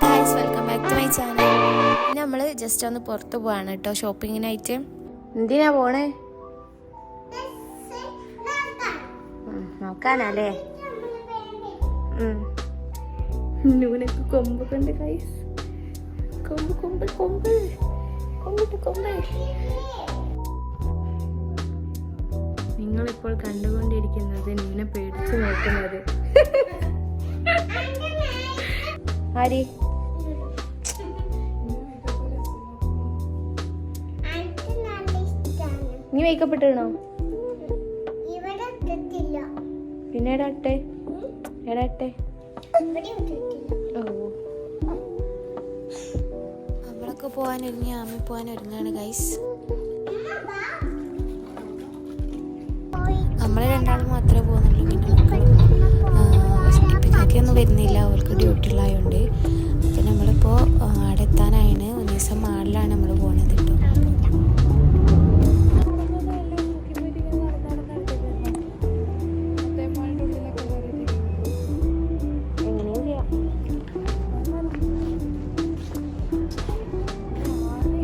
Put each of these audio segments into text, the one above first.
Guys, welcome back to my channel. നമ്മൾ just ഒന്ന് പുറത്ത് പോവാണ് കേട്ടോ, ഷോപ്പിങ്ങിനായിട്ട്. എന്തിനാ പോണേ? നോക്കാനല്ലേ? നൂനക്ക് കൊമ്പൊക്കെ ഉണ്ട് ഗൈസ്. കൊമ്പ് കൊമ്പ് കൊമ്പ് കൊമ്പിട്ട് കൊമ്പ്. നിങ്ങളിപ്പോൾ കണ്ടുകൊണ്ടിരിക്കുന്നത് നൂനെ പേടിച്ച് നോക്കുന്നത്. ആരി നീ മേക്കപ്പ് ഇട്ടണോ? പിന്നെ എടാട്ടെ എടാട്ടെ നമ്മളൊക്കെ പോവാനൊരുങ്ങി, ആമി പോവാനൊരുങ്ങാണ് ഗൈസ്. നമ്മളെ രണ്ടാളും മാത്രമേ പോകുന്നുള്ളൂ. പിന്നെ ഇപ്പൊക്കൊന്നും വരുന്നില്ല, അവർക്ക് ഡ്യൂട്ടിയുള്ളതുകൊണ്ട്. അപ്പം നമ്മളിപ്പോൾ അവിടെ എത്താനാണ്. ഒരു ദിവസം മാളിലാണ് നമ്മൾ പോണത് കേട്ടോ.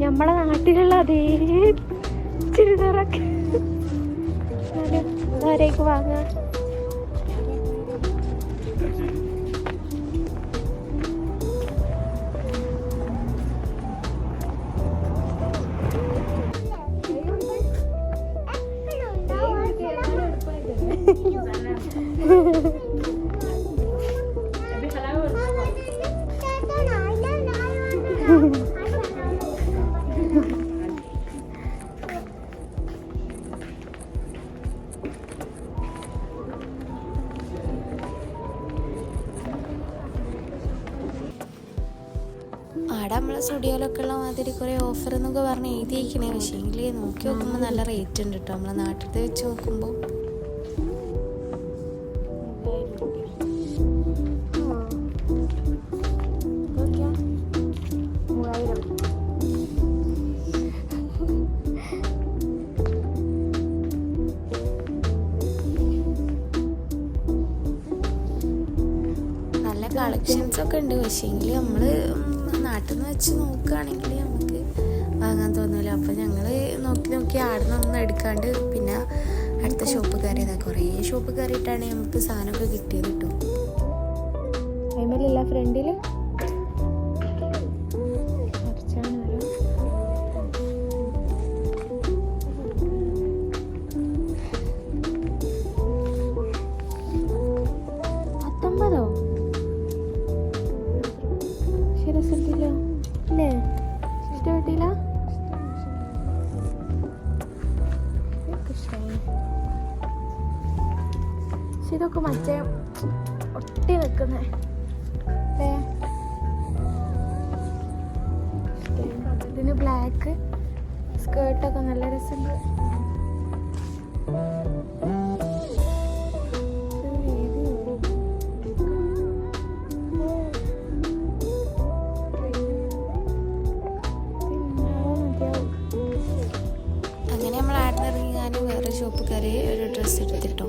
നമ്മളെ നാട്ടിലുള്ള അതേ ചുരിദാറൊക്കെ ആരേക്ക് വാങ്ങാം. ആടെ നമ്മളെ സ്റ്റുഡിയോയിലൊക്കെ ഉള്ള മാതിരി കുറേ ഓഫർ എന്നൊക്കെ പറഞ്ഞ് എഴുതിയിരിക്കണേ. പക്ഷേ എങ്കിൽ നോക്കി നോക്കുമ്പോൾ നല്ല റേറ്റ് ഉണ്ട് കേട്ടോ, നമ്മളെ നാട്ടിലത്തെ വെച്ച് നോക്കുമ്പോൾ. നല്ല കളക്ഷൻസ് ഒക്കെ ഉണ്ട്. പക്ഷേ എങ്കിൽ നമ്മൾ നാട്ടിൽ നിന്ന് വെച്ച് നോക്കുകയാണെങ്കിൽ നമുക്ക് വാങ്ങാൻ തോന്നില്ല. അപ്പം ഞങ്ങൾ നോക്കി ആടെ നിന്നൊന്നും എടുക്കാണ്ട് പിന്നെ അടുത്ത ഷോപ്പ് കയറിയതാണ്. കുറേ ഷോപ്പ് കയറിയിട്ടാണ് നമുക്ക് സാധനമൊക്കെ കിട്ടിയത് കിട്ടും. അതിമല്ല ഫ്രണ്ടിൽ ഇതൊക്കെ മറ്റേ ഒട്ടി നിൽക്കുന്നേ. ഇതിന് ബ്ലാക്ക് സ്കേർട്ടൊക്കെ നല്ല രസമുണ്ട്. അങ്ങനെ നമ്മൾ ആടിനിറങ്ങിയാലും വേറെ ഷോപ്പ് കയറി ഒരു ഡ്രസ്സ് എടുത്തിട്ടോ.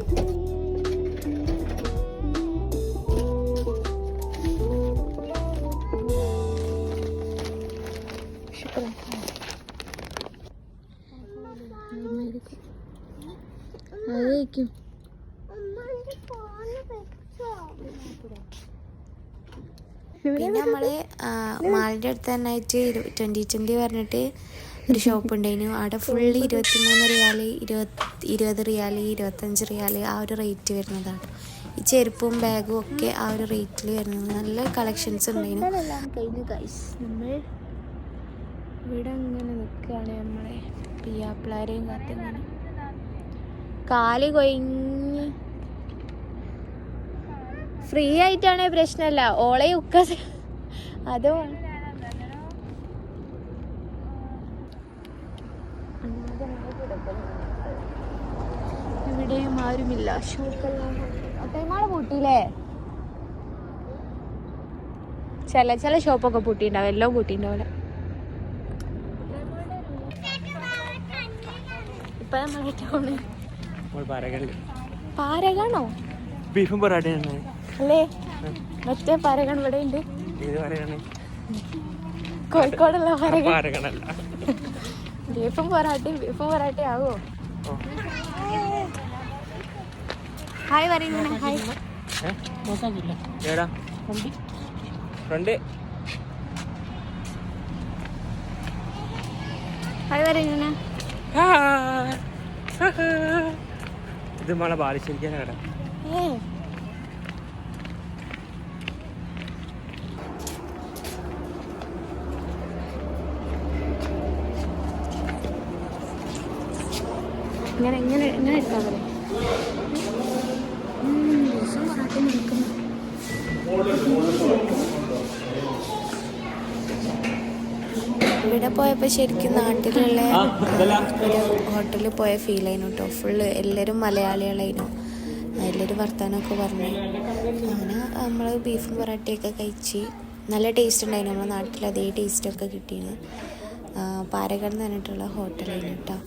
പിന്നെ നമ്മള് മാളിൻ്റെ അടുത്ത് തന്നെ ആയിട്ട് 2020 പറഞ്ഞിട്ട് ഒരു ഷോപ്പ് ഉണ്ടായിരുന്നു. അവിടെ ഫുള്ള് 23 റിയാല്, 20 റിയാല്, 25 റിയാല് ആ ഒരു റേറ്റ് വരുന്നതാണ്. ഈ ചെരുപ്പും ബാഗും ഒക്കെ ആ ഒരു റേറ്റിൽ വരുന്നത്. നല്ല കളക്ഷൻസ് ഉണ്ടായിരുന്നു. നമ്മൾ ഇവിടെ അങ്ങനെ നിൽക്കുകയാണ്. നമ്മളെ പിയാപ്പിളാരെയും കാത്തിങ്ങനെ കാല് കൊയിഞ്ഞ് ഫ്രീ ആയിട്ടാണേ പ്രശ്നമല്ല. ഓളെ ഉക്ക അതോ ഇവിടെയും ആരുമില്ല. ഷോപ്പെല്ലാം പൂട്ടിയില്ലേ? ചില ഷോപ്പൊക്കെ പൂട്ടിണ്ടാവും, എല്ലാം പൂട്ടിണ്ടാവില്ല. ഇപ്പൊ നമ്മളെ ടൗണ് പാരകാണോ? ബീഫും പൊറാട്ട അല്ലേ? മറ്റേ പാരകാണ് ഇവിടെ ഉണ്ട്. ഏത് പറയാണ്? കോഴിക്കോടുള്ള പാരഗണല്ല. ബീഫും പൊറാട്ടയും ആവോ? ഹായ് പറയുന്ന ഹായ്. ഏടാ ഫ്രണ്ട് ഹായ് പറയുന്ന ഇത് നമ്മളെ ബാലുശ്ശേരിക്കാനാണ്. ഇങ്ങനെ ഇങ്ങനെ ഇങ്ങനെ എടുക്കാൻ പറയും. ബീഫും പൊറാട്ടയും എടുക്കുന്നു. ഇവിടെ പോയപ്പോൾ ശരിക്കും നാട്ടിലുള്ള ഒരു ഹോട്ടലിൽ പോയ ഫീൽ ആയിരുന്നു കേട്ടോ. ഫുള്ള് എല്ലാവരും മലയാളികളായിരുന്നു. എല്ലാവരും വർത്താനമൊക്കെ പറഞ്ഞു. അങ്ങനെ നമ്മൾ ബീഫും പൊറാട്ടയൊക്കെ കഴിച്ച് നല്ല ടേസ്റ്റ് ഉണ്ടായിരുന്നു. നമ്മുടെ നാട്ടിൽ അതേ ടേസ്റ്റൊക്കെ കിട്ടിയിരുന്നു. പാരഗൺ എന്ന് പറഞ്ഞിട്ടുള്ള ഹോട്ടലായിരുന്നു കേട്ടോ.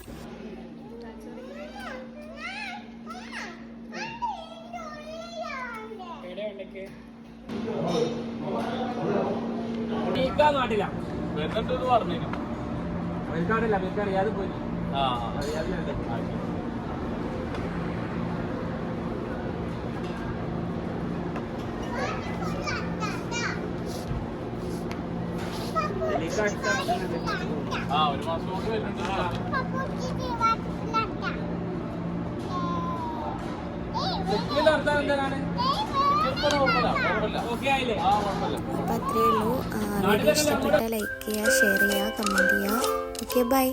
നാട്ടില അറിയാതെ പോയി. ഒരു മാസം കൊണ്ട് വരുന്നുണ്ട്. അപ്പോൾ അത്രയേ ഉള്ളൂ. വീഡിയോ ഇഷ്ടപ്പെട്ടാൽ ലൈക്ക് ചെയ്യുക, ഷെയർ ചെയ്യുക, കമൻറ്റ് ചെയ്യുക. Okay bye.